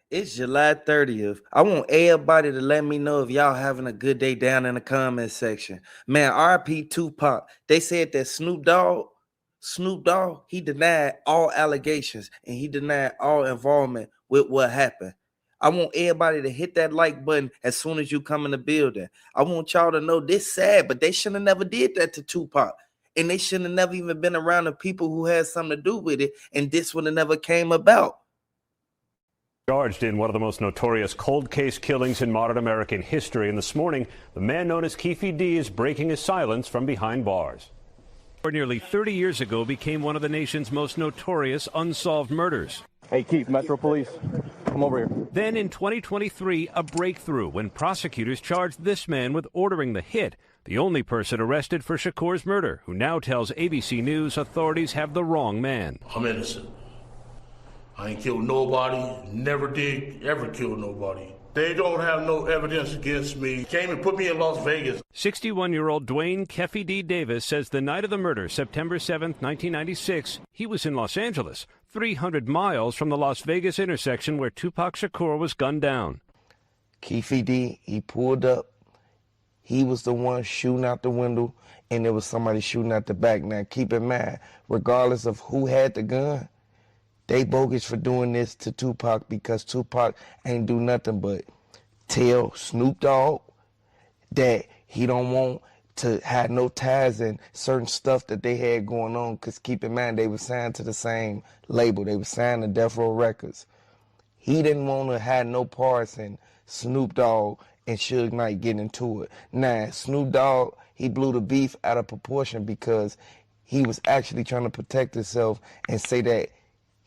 It's July 30th. I want everybody to let me know if y'all having a good day down in the comment section. Man, RP Tupac, they said that Snoop Dogg, he denied all allegations and he denied all involvement with what happened. I want everybody to hit that like button as soon as you come in the building. I want y'all to know this sad, but they should have never did that to Tupac. And they shouldn't have never even been around the people who had something to do with it. And this would have never came about. Charged in one of the most notorious cold case killings in modern American history. And this morning, the man known as Keffe D is breaking his silence from behind bars. Nearly 30 years ago became one of the nation's most notorious unsolved murders. Hey, Keith, Metro Police, come over here. Then in 2023, a breakthrough when prosecutors charged this man with ordering the hit, the only person arrested for Shakur's murder, who now tells ABC News authorities have the wrong man. I'm innocent. I ain't killed nobody, never did ever kill nobody. They don't have no evidence against me. Came and put me in Las Vegas. 61-year-old Dwayne Keffe D. Davis says the night of the murder, September 7, 1996, he was in Los Angeles, 300 miles from the Las Vegas intersection where Tupac Shakur was gunned down. Keffe D, he pulled up. He was the one shooting out the window, and there was somebody shooting out the back. Now, keep in mind, regardless of who had the gun, they bogus for doing this to Tupac because Tupac ain't do nothing but tell Snoop Dogg that he don't want to have no ties in certain stuff that they had going on, because keep in mind, they were signed to the same label. They were signed to Death Row Records. He didn't want to have no parts in Snoop Dogg and Suge Knight getting into it. Now, Snoop Dogg, he blew the beef out of proportion because he was actually trying to protect himself and say that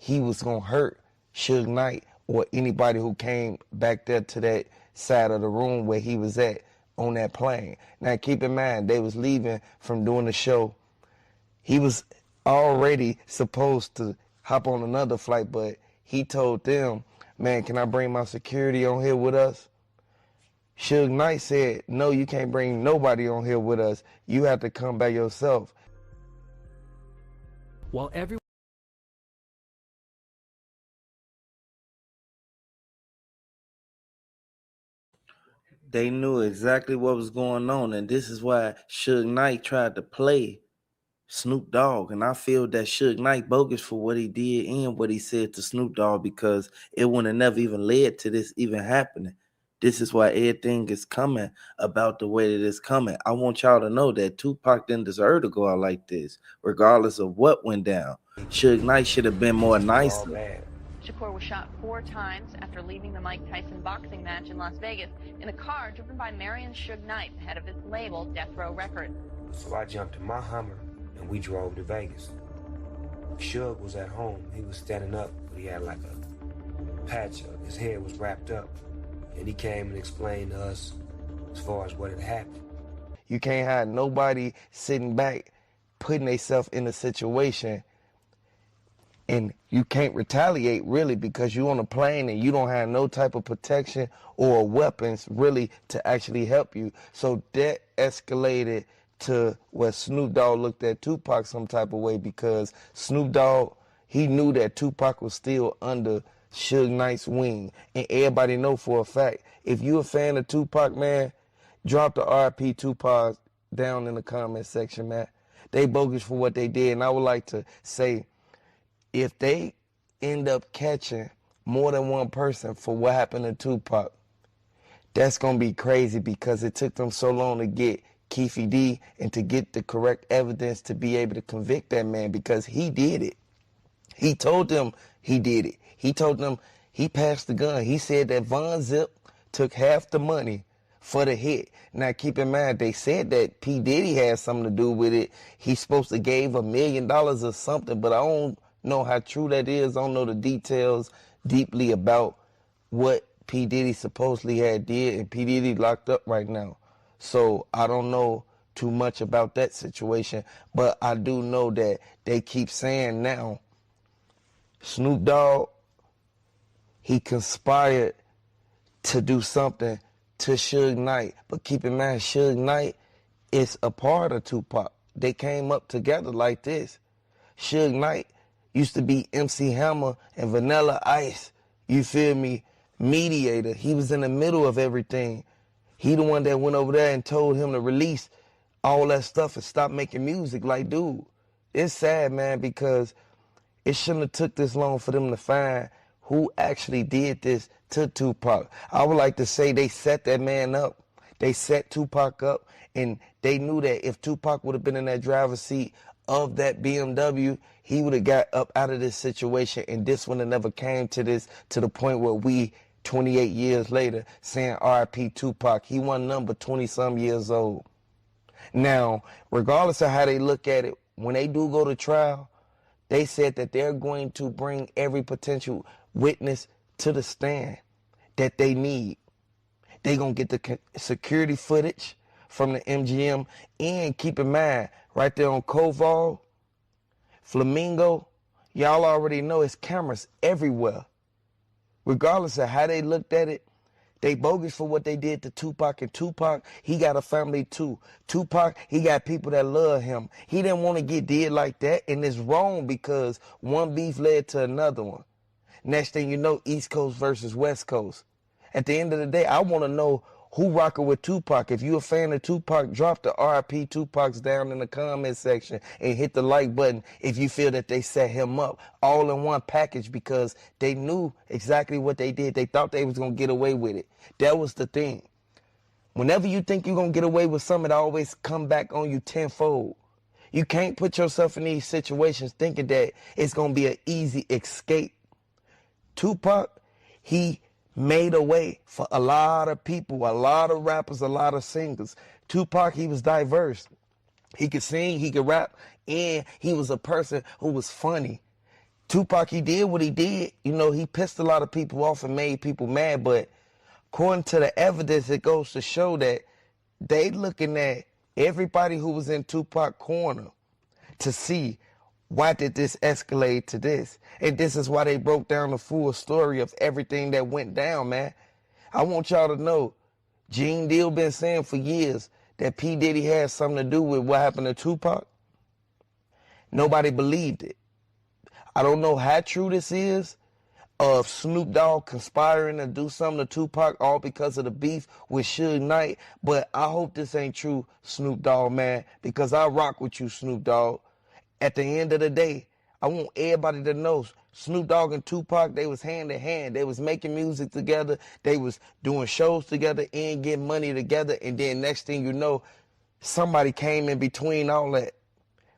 he was going to hurt Suge Knight or anybody who came back there to that side of the room where he was at on that plane. Now, keep in mind, they was leaving from doing the show. He was already supposed to hop on another flight, but he told them, man, can I bring my security on here with us? Suge Knight said, no, you can't bring nobody on here with us. You have to come by yourself. While everyone They knew exactly what was going on, and this is why Suge Knight tried to play Snoop Dogg. And I feel that Suge Knight bogus for what he did and what he said to Snoop Dogg, because it would have never even led to this even happening. This is why everything is coming about the way that it's coming. I want y'all to know that Tupac didn't deserve to go out like this, regardless of what went down. Suge Knight should have been more nicer. Shakur was shot 4 times after leaving the Mike Tyson boxing match in Las Vegas in a car driven by Marion Suge Knight, head of his label, Death Row Records. So I jumped in my Hummer and we drove to Vegas. Suge was at home. He was standing up, but he had like a patch up. His head was wrapped up. And he came and explained to us as far as what had happened. You can't have nobody sitting back putting themselves in a situation, and you can't retaliate really because you're on a plane and you don't have no type of protection or weapons really to actually help you. So that escalated to where Snoop Dogg looked at Tupac some type of way, because Snoop Dogg, he knew that Tupac was still under Suge Knight's wing. And everybody know for a fact, if you a fan of Tupac, man, drop the RP Tupac down in the comment section, man. They bogus for what they did. And I would like to say, if they end up catching more than one person for what happened to Tupac, that's going to be crazy, because it took them so long to get Keffe D and to get the correct evidence to be able to convict that man, because he did it. He told them he did it. He told them he passed the gun. He said that Von Zip took half the money for the hit. Now, keep in mind, they said that P. Diddy had something to do with it. He's supposed to gave $1 million or something, but I don't know how true that is. I don't know the details deeply about what P. Diddy supposedly had did, and P. Diddy locked up right now. So I don't know too much about that situation, but I do know that they keep saying now Snoop Dogg, he conspired to do something to Suge Knight. But keep in mind, Suge Knight is a part of Tupac. They came up together like this. Suge Knight used to be MC Hammer and Vanilla Ice, you feel me, mediator. He was in the middle of everything. He the one that went over there and told him to release all that stuff and stop making music. Like, dude, it's sad, man, because it shouldn't have took this long for them to find who actually did this to Tupac. I would like to say they set that man up. They set Tupac up, and they knew that if Tupac would have been in that driver's seat of that BMW, he would have got up out of this situation, and this would have never came to this, to the point where we, 28 years later, saying R.I.P. Tupac. He wasn't number 20-some years old. Now, regardless of how they look at it, when they do go to trial, they said that they're going to bring every potential witness to the stand that they need. They're going to get the security footage from the MGM, and keep in mind, right there on Koval, Flamingo, y'all already know it's cameras everywhere. Regardless of how they looked at it, they bogus for what they did to Tupac, and Tupac, he got a family too. Tupac, he got people that love him. He didn't want to get did like that, and it's wrong because one beef led to another one. Next thing you know, East Coast versus West Coast. At the end of the day, I want to know who rocking with Tupac. If you a fan of Tupac, drop the R.I.P. Tupacs down in the comment section and hit the like button if you feel that they set him up all in one package because they knew exactly what they did. They thought they was going to get away with it. That was the thing. Whenever you think you're going to get away with something, it always come back on you tenfold. You can't put yourself in these situations thinking that it's going to be an easy escape. Tupac, he made a way for a lot of people, a lot of rappers, a lot of singers. Tupac, he was diverse. He could sing, he could rap, and he was a person who was funny. Tupac, he did what he did. You know, he pissed a lot of people off and made people mad, but according to the evidence, it goes to show that they looking at everybody who was in Tupac's corner to see why did this escalate to this? And this is why they broke down the full story of everything that went down, man. I want y'all to know, Gene Deal been saying for years that P. Diddy had something to do with what happened to Tupac. Nobody believed it. I don't know how true this is of Snoop Dogg conspiring to do something to Tupac all because of the beef with Suge Knight, but I hope this ain't true, Snoop Dogg, man, because I rock with you, Snoop Dogg. At the end of the day, I want everybody to know Snoop Dogg and Tupac, they was hand in hand. They was making music together. They was doing shows together and getting money together. And then next thing you know, somebody came in between all that.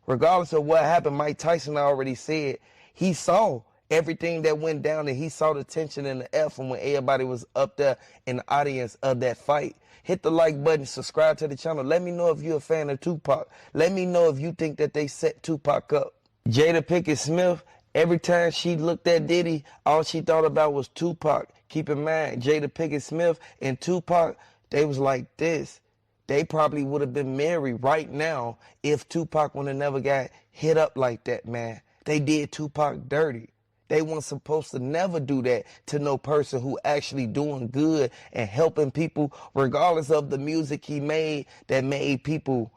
Regardless of what happened, Mike Tyson already said he saw everything that went down, and he saw the tension and the F from when everybody was up there in the audience of that fight. Hit the like button, subscribe to the channel. Let me know if you're a fan of Tupac. Let me know if you think that they set Tupac up. Jada Pinkett Smith, every time she looked at Diddy, all she thought about was Tupac. Keep in mind, Jada Pinkett Smith and Tupac, they was like this. They probably would have been married right now if Tupac would have never got hit up like that, man. They did Tupac dirty. They weren't supposed to never do that to no person who actually doing good and helping people, regardless of the music he made that made people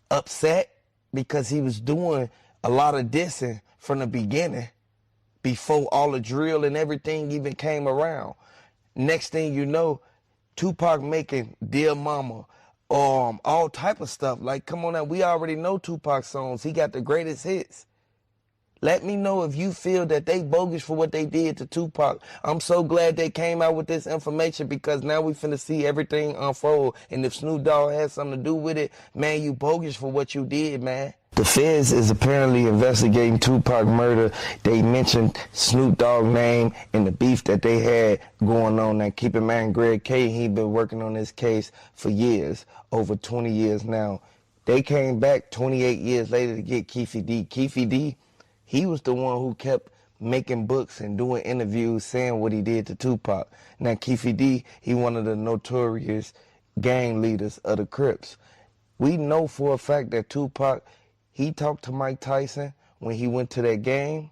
upset because he was doing a lot of dissing from the beginning before all the drill and everything even came around. Next thing you know, Tupac making Dear Mama, all type of stuff. Like, come on now, we already know Tupac songs. He got the greatest hits. Let me know if you feel that they bogus for what they did to Tupac. I'm so glad they came out with this information because now we finna see everything unfold. And if Snoop Dogg has something to do with it, man, you bogus for what you did, man. The feds is apparently investigating Tupac murder. They mentioned Snoop Dogg name and the beef that they had going on. Now, keep in mind, Greg K, he been working on this case for years, over 20 years now. They came back 28 years later to get Keffe D. Keffe D, he was the one who kept making books and doing interviews saying what he did to Tupac. Now, Keffe D, he one of the notorious gang leaders of the Crips. We know for a fact that Tupac, he talked to Mike Tyson when he went to that game.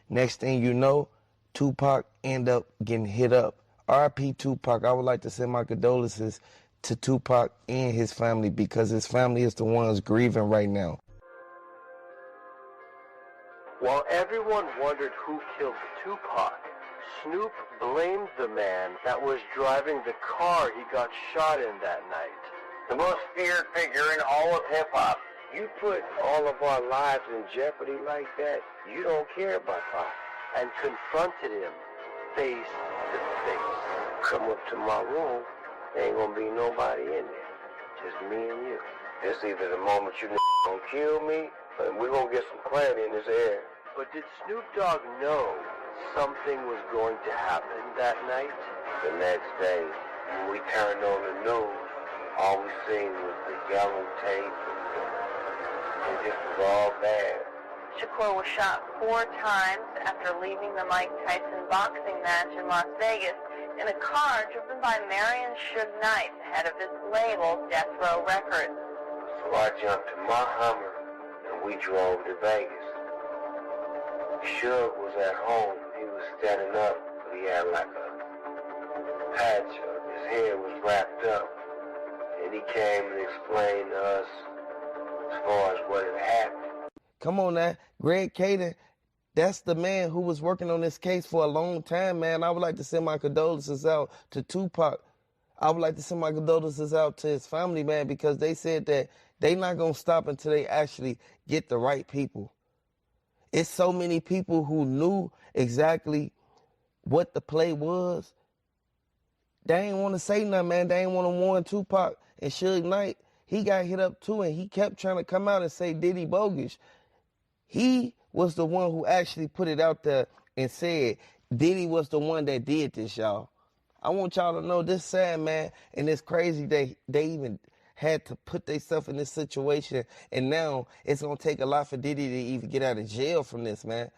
Next thing you know, Tupac ended up getting hit up. R.I.P. Tupac. I would like to send my condolences to Tupac and his family because his family is the ones grieving right now. While everyone wondered who killed Tupac, Snoop blamed the man that was driving the car he got shot in that night. The most feared figure in all of hip-hop. You put all of our lives in jeopardy like that, you don't care about Pac. And confronted him face to face. Come up to my room, there ain't gonna be nobody in there. Just me and you. It's either the moment you gonna kill me, or we're gonna get some clarity in this air. But did Snoop Dogg know something was going to happen that night? The next day, when we turned on the news, all we seen was the yellow tape, and this was all bad. Shakur was shot 4 times after leaving the Mike Tyson boxing match in Las Vegas in a car driven by Marion Suge Knight, head of his label, Death Row Records. So I jumped in my Hummer, and we drove to Vegas. Suge was at home. He was standing up, but he had like a patch. His hair was wrapped up. And he came and explained to us as far as what had happened. Come on now, Greg Caden, that's the man who was working on this case for a long time, man. I would like to send my condolences out to Tupac. I would like to send my condolences out to his family, man, because they said that they not going to stop until they actually get the right people. It's so many people who knew exactly what the play was. They ain't want to say nothing, man. They ain't want to warn Tupac and Suge Knight. He got hit up too, and he kept trying to come out and say Diddy bogus. He was the one who actually put it out there and said Diddy was the one that did this, y'all. I want y'all to know this sad, man, and it's crazy they even had to put themselves in this situation, and now it's going to take a lot for Diddy to even get out of jail from this, man.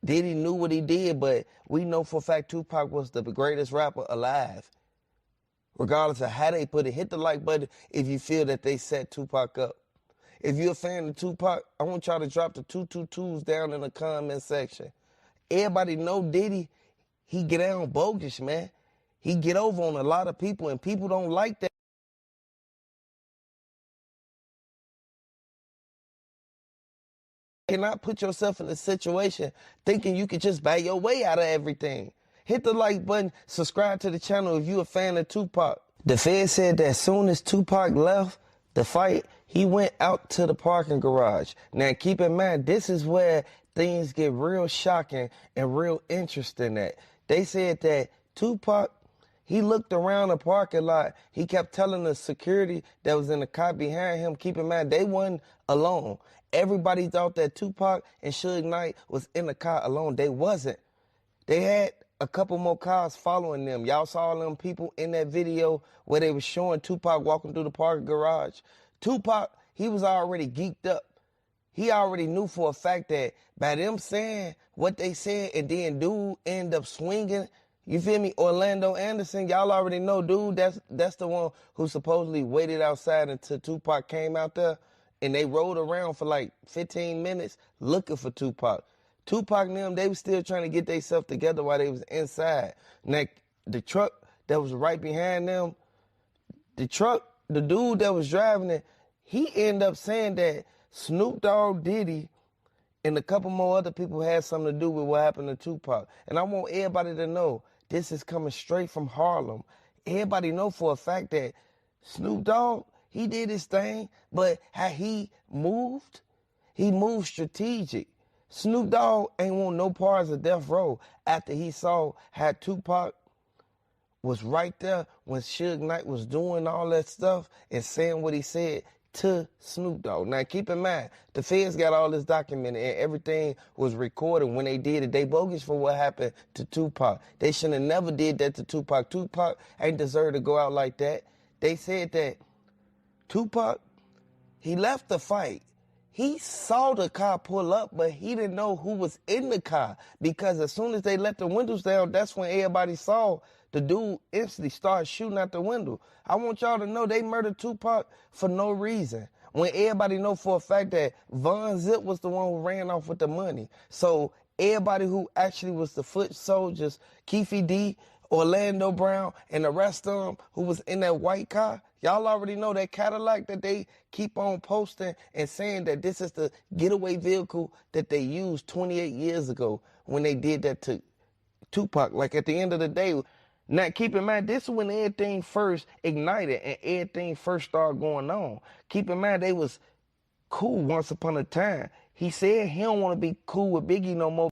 Diddy knew what he did, but we know for a fact Tupac was the greatest rapper alive. Regardless of how they put it, hit the like button if you feel that they set Tupac up. If you're a fan of Tupac, I want y'all to drop the 222s down in the comment section. Everybody know Diddy, he get down bogus, man. He get over on a lot of people, and people don't like that. You cannot put yourself in a situation thinking you could just buy your way out of everything. Hit the like button, subscribe to the channel if you're a fan of Tupac. The Fed said that as soon as Tupac left the fight, he went out to the parking garage. Now keep in mind, this is where things get real shocking and real interesting at. They said that Tupac, he looked around the parking lot. He kept telling the security that was in the car behind him, keep in mind, they wasn't alone. Everybody thought that Tupac and Suge Knight was in the car alone. They wasn't. They had a couple more cars following them. Y'all saw them people in that video where they were showing Tupac walking through the parking garage. Tupac, he was already geeked up. He already knew for a fact that by them saying what they said and then dude end up swinging, you feel me? Orlando Anderson, y'all already know, dude, that's the one who supposedly waited outside until Tupac came out there, and they rode around for like 15 minutes looking for Tupac. Tupac and them, they was still trying to get themselves together while they was inside. Now, the truck that was right behind them, the dude that was driving it, he ended up saying that Snoop Dogg, Diddy, and a couple more other people had something to do with what happened to Tupac. And I want everybody to know this is coming straight from Harlem. Everybody know for a fact that Snoop Dogg, he did his thing, but how he moved strategic. Snoop Dogg ain't want no parts of Death Row after he saw how Tupac was right there when Suge Knight was doing all that stuff and saying what he said to Snoop Dogg. Now, keep in mind, the feds got all this documented and everything was recorded when they did it. They bogus for what happened to Tupac. They should have never did that to Tupac. Tupac ain't deserve to go out like that. They said that Tupac, he left the fight. He saw the car pull up, but he didn't know who was in the car because as soon as they let the windows down, that's when everybody saw the dude instantly start shooting out the window. I want y'all to know they murdered Tupac for no reason. When everybody know for a fact that Von Zip was the one who ran off with the money. So everybody who actually was the foot soldiers, Keffe D, Orlando Brown, and the rest of them who was in that white car, y'all already know that Cadillac that they keep on posting and saying that this is the getaway vehicle that they used 28 years ago when they did that to Tupac. Like at the end of the day, now keep in mind, this is when everything first ignited and everything first started going on. Keep in mind, they was cool once upon a time. He said he don't want to be cool with Biggie no more.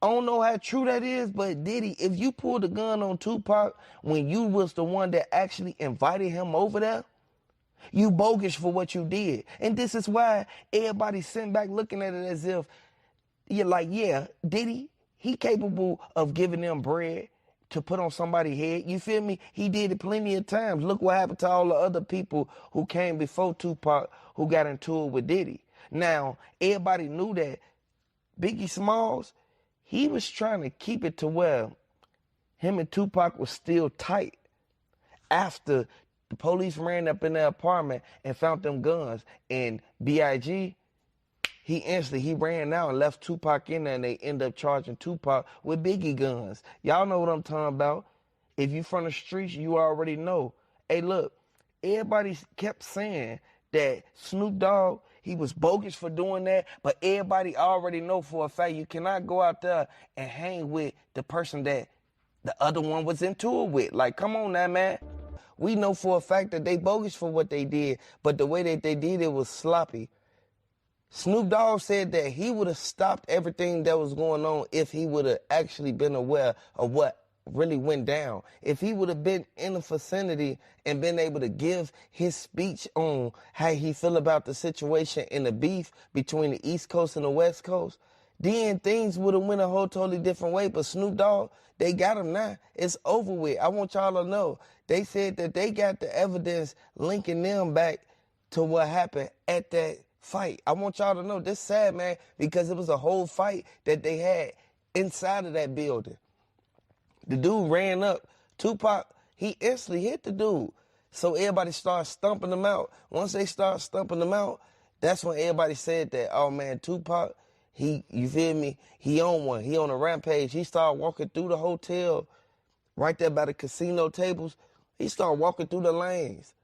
I don't know how true that is, but Diddy, if you pulled a gun on Tupac when you was the one that actually invited him over there, you bogus for what you did. And this is why everybody sitting back looking at it as if you're like, yeah, Diddy, he capable of giving them bread to put on somebody's head. You feel me? He did it plenty of times. Look what happened to all the other people who came before Tupac who got into it with Diddy. Now, everybody knew that Biggie Smalls, he was trying to keep it to where him and Tupac was still tight after the police ran up in their apartment and found them guns. And B.I.G., he ran out and left Tupac in there, and they end up charging Tupac with Biggie guns. Y'all know what I'm talking about. If you from the streets, you already know. Hey, look, everybody kept saying that Snoop Dogg, he was bogus for doing that, but everybody already know for a fact you cannot go out there and hang with the person that the other one was into it with. Like, come on now, man. We know for a fact that they bogus for what they did, but the way that they did it was sloppy. Snoop Dogg said that he would have stopped everything that was going on if he would have actually been aware of what really went down. If he would have been in the vicinity and been able to give his speech on how he feel about the situation and the beef between the East Coast and the West Coast, then things would have went a whole totally different way. But Snoop Dogg, they got him now. It's over with. I want y'all to know. They said that they got the evidence linking them back to what happened at that fight. I want y'all to know this sad, man, because it was a whole fight that they had inside of that building. The dude ran up. Tupac, he instantly hit the dude. So everybody started stumping him out. Once they started stumping him out, that's when everybody said that, oh man, Tupac, you feel me? He on one. He on a rampage. He started walking through the hotel right there by the casino tables. He started walking through the lanes.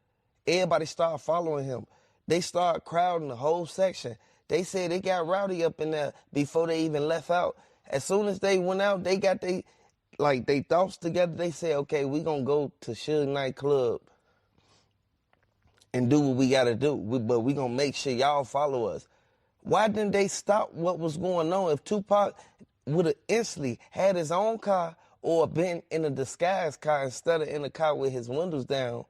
Everybody started following him. They started crowding the whole section. They said they got rowdy up in there before they even left out. As soon as they went out, they got they thoughts together. They said, okay, we gonna go to Suge nightclub and do what we gotta do. But we gonna make sure y'all follow us. Why didn't they stop what was going on? If Tupac would have instantly had his own car or been in a disguised car instead of in a car with his windows down,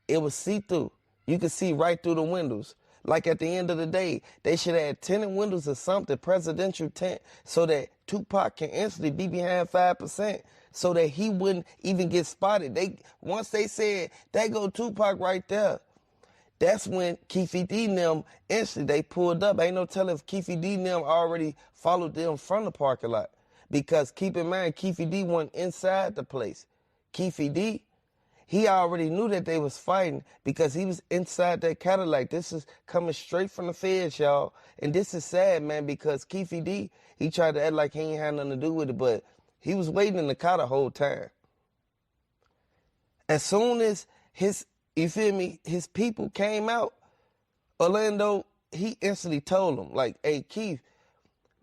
it was see-through. You could see right through the windows. Like at the end of the day, they should have tinted windows or something, presidential tint, so that Tupac can instantly be behind 5%, so that he wouldn't even get spotted. Once they said, there go Tupac right there, that's when Keffe D and them instantly, they pulled up. Ain't no telling if Keffe D and them already followed them from the parking lot. Because keep in mind, Keffe D wasn't inside the place. Keffe D, he already knew that they was fighting because he was inside that Cadillac. This is coming straight from the feds, y'all. And this is sad, man, because Keffe D, he tried to act like he ain't had nothing to do with it, but he was waiting in the car the whole time. As soon as you feel me, his people came out, Orlando, he instantly told them, like, hey, Keith,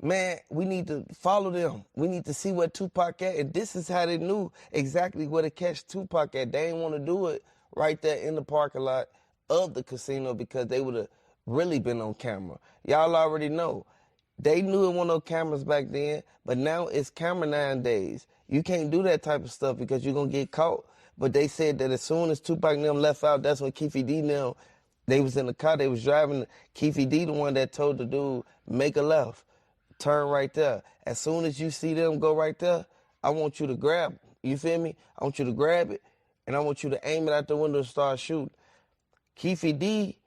man, we need to follow them. We need to see where Tupac at. And this is how they knew exactly where to catch Tupac at. They didn't want to do it right there in the parking lot of the casino because they would have really been on camera. Y'all already know. They knew it wasn't no cameras back then, but now it's camera nowadays. You can't do that type of stuff because you're going to get caught. But they said that as soon as Tupac and them left out, that's when Keffe D and them, they was in the car, they was driving. Keffe D the one that told the dude, make a left. Turn right there. As soon as you see them go right there, I want you to grab it. You feel me? I want you to grab it, and I want you to aim it out the window and start shooting. Keffe D,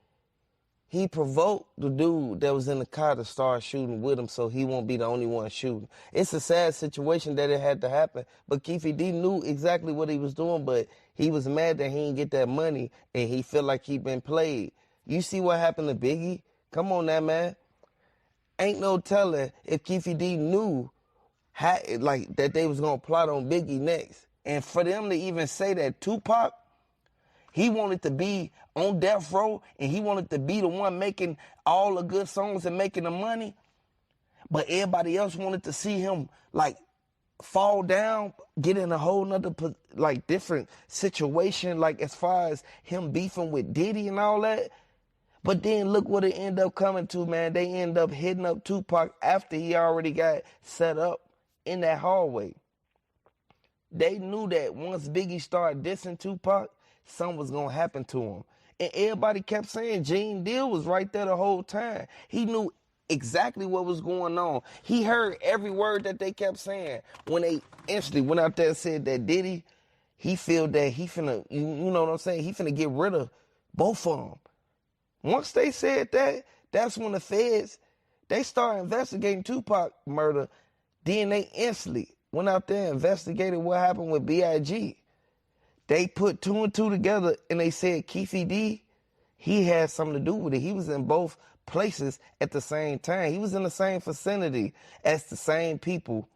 he provoked the dude that was in the car to start shooting with him so he won't be the only one shooting. It's a sad situation that it had to happen, but Keffe D knew exactly what he was doing, but he was mad that he didn't get that money, and he felt like he been played. You see what happened to Biggie? Come on now, man. Ain't no telling if Keffe D knew that they was going to plot on Biggie next. And for them to even say that Tupac, He wanted to be on death row, and he wanted to be the one making all the good songs and making the money. But everybody else wanted to see him like fall down, get in a whole nother like different situation, like as far as him beefing with Diddy and all that. But then look what it ended up coming to, man. They end up hitting up Tupac after he already got set up in that hallway. They knew that once Biggie started dissing Tupac, something was going to happen to him. And everybody kept saying Gene Deal was right there the whole time. He knew exactly what was going on. He heard every word that they kept saying. When they instantly went out there and said that Diddy, he feel that he finna, you know what I'm saying? He finna get rid of both of them. Once they said that, that's when the feds, they started investigating Tupac murder. Then they instantly went out there and investigated what happened with B.I.G. They put 2 and 2 together and they said Keffe D, he had something to do with it. He was in both places at the same time. He was in the same vicinity as the same people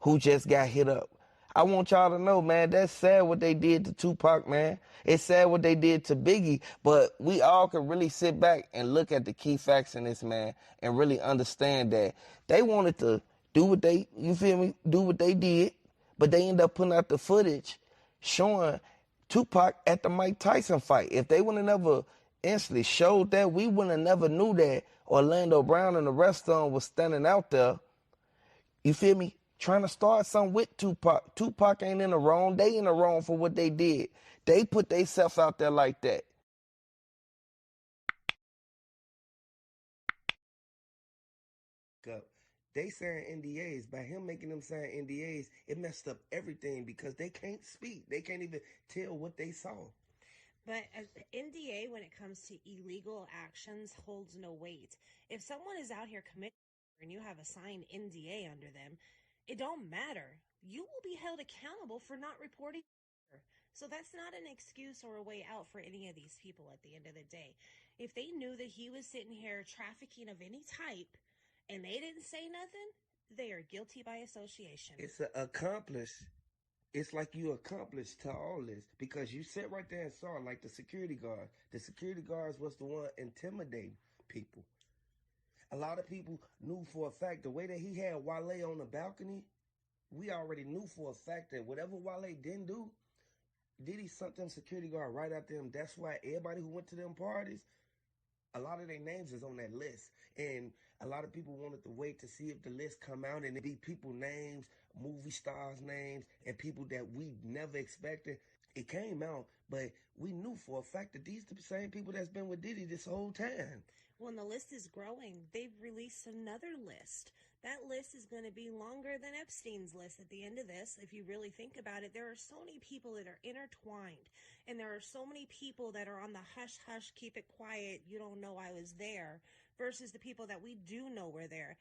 who just got hit up. I want y'all to know, man, that's sad what they did to Tupac, man. It's sad what they did to Biggie, but we all can really sit back and look at the key facts in this, man, and really understand that they wanted to do what they, you feel me, do what they did, but they ended up putting out the footage showing Tupac at the Mike Tyson fight. If they would have never instantly showed that, we would have never knew that Orlando Brown and the rest of them was standing out there, you feel me, trying to start something with Tupac. Tupac ain't in the wrong. They in the wrong for what they did. They put themselves out there like that. They signed NDAs. By him making them sign NDAs, it messed up everything because they can't speak. They can't even tell what they saw. But NDA, when it comes to illegal actions, holds no weight. If someone is out here committing and you have a signed NDA under them, it don't matter. You will be held accountable for not reporting. So that's not an excuse or a way out for any of these people at the end of the day. If they knew that he was sitting here trafficking of any type and they didn't say nothing, they are guilty by association. It's an accomplice. It's like you accomplished to all this because you sat right there and saw like the security guard. The security guards was the one intimidating people. A lot of people knew for a fact the way that he had Wale on the balcony, we already knew for a fact that whatever Wale didn't do, Diddy sent them security guard right after him. That's why everybody who went to them parties, a lot of their names is on that list. And a lot of people wanted to wait to see if the list come out and it be people names, movie stars names, and people that we never expected. It came out, but we knew for a fact that these the same people that's been with Diddy this whole time. When the list is growing, they've released another list. That list is going to be longer than Epstein's list at the end of this. If you really think about it, there are so many people that are intertwined, and there are so many people that are on the hush hush, keep it quiet, you don't know I was there, versus the people that we do know were there.